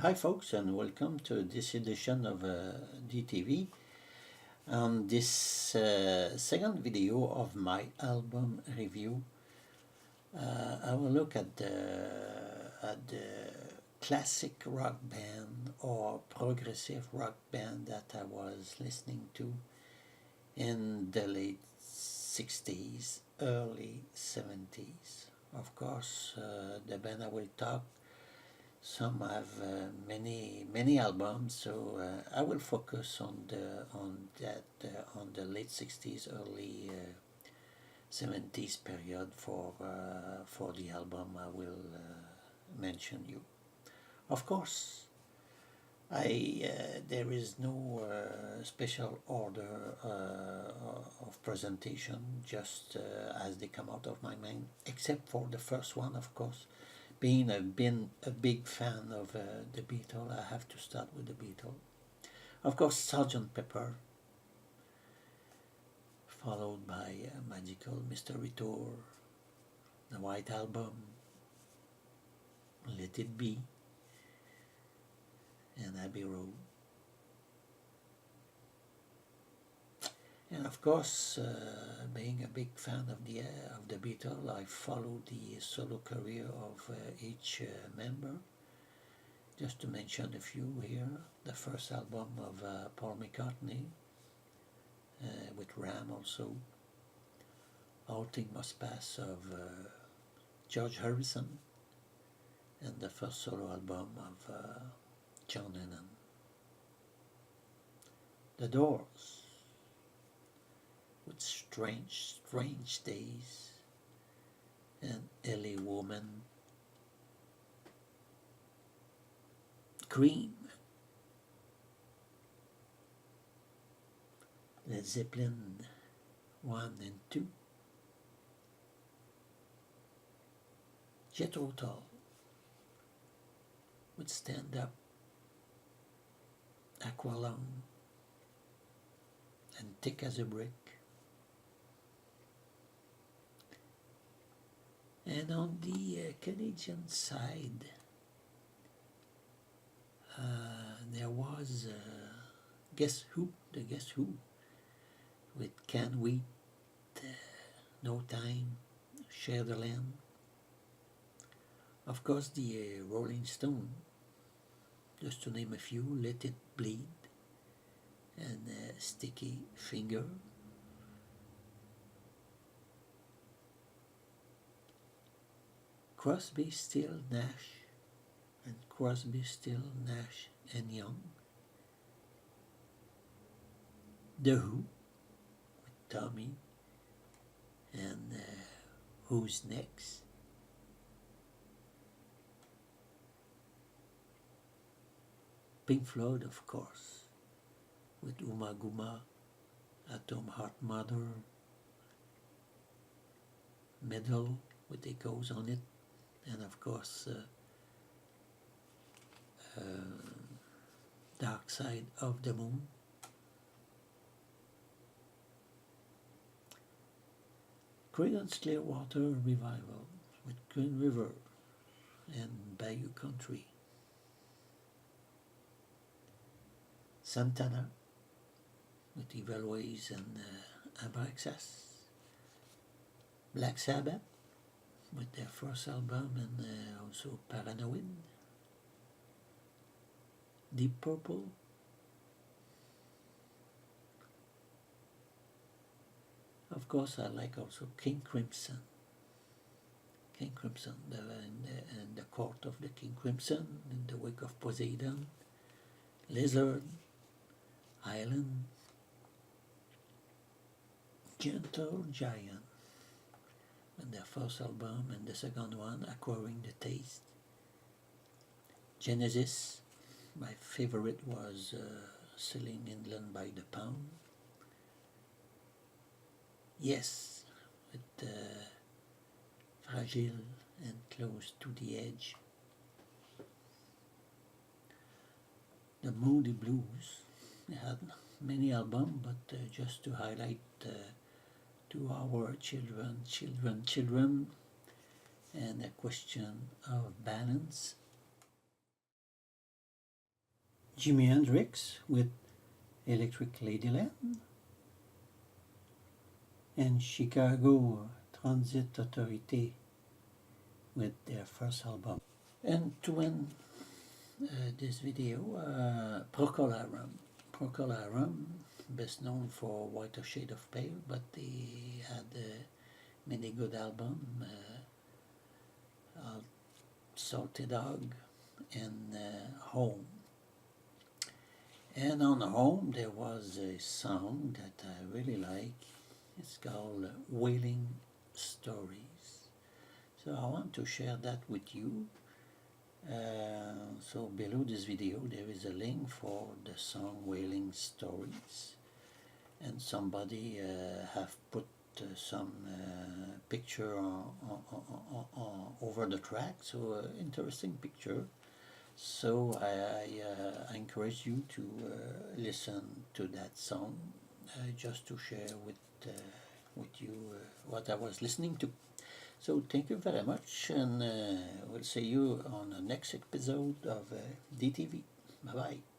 Hi, folks, and welcome to this edition of DTV. On this second video of my album review, I will look at the classic rock band or progressive rock band that I was listening to in the late 60s, early 70s. Of course, the band I will talk some have many albums, so I will focus on the late 60s, early 70s period for the album I will mention you. Of course, I there is no special order of presentation, just as they come out of my mind, except for the first one, of course. Being been a big fan of the Beatles, I have to start with the Beatles. Of course, Sgt. Pepper, followed by Magical Mystery Tour, the White Album, Let It Be, and Abbey Road. And of course, being a big fan of the Beatles, I followed the solo career of each member. Just to mention a few here, the first album of Paul McCartney, with Ram also, All Things Must Pass of George Harrison, and the first solo album of John Lennon. The Doors, with Strange Days, and LA Woman. Cream, Led Zeppelin 1 and 2, Jethro Tull with Stand Up, Aqualung, and Thick as a Brick. And on the Canadian side, there was Guess Who, the Guess Who, with Can Wait, No Time, Share the Land. Of course, the Rolling Stone, just to name a few, Let It Bleed, and Sticky Finger. Crosby, Still, Nash, and Crosby, Still, Nash and Young. The Who, with Tommy, and Who's Next. Pink Floyd, of course, with Uma Guma, Atom Heart Mother, Medal with Echoes on it, and of course Dark Side of the Moon. Creedence Clearwater Revival with Green River and Bayou Country. Santana with Evil Ways and Abraxas. Black Sabbath with their first album and also Paranoid. Deep Purple. Of course, I like also King Crimson. King Crimson, in the Court of the King Crimson, in the Wake of Poseidon, Lizard, Island, Gentle Giant, and their first album, and the second one, Acquiring the Taste. Genesis, my favorite was Selling England by the Pound. Yes, with Fragile and Close to the Edge. The Moody Blues, they had many albums, but just to highlight To Our Children, and A Question of Balance. Jimi Hendrix with Electric Ladyland, and Chicago Transit Authority with their first album. And to end this video, Procol Harum. Procol Harum, best known for Whiter Shade of Pale, but they had many good albums. Salty Dog and Home. And on Home there was a song that I really like. It's called Wailing Stories. So I want to share that with you. So below this video there is a link for the song Wailing Stories, and somebody have put some picture over the track, so interesting picture. So I encourage you to listen to that song, just to share with you what I was listening to. So thank you very much, and we'll see you on the next episode of DTV. Bye bye.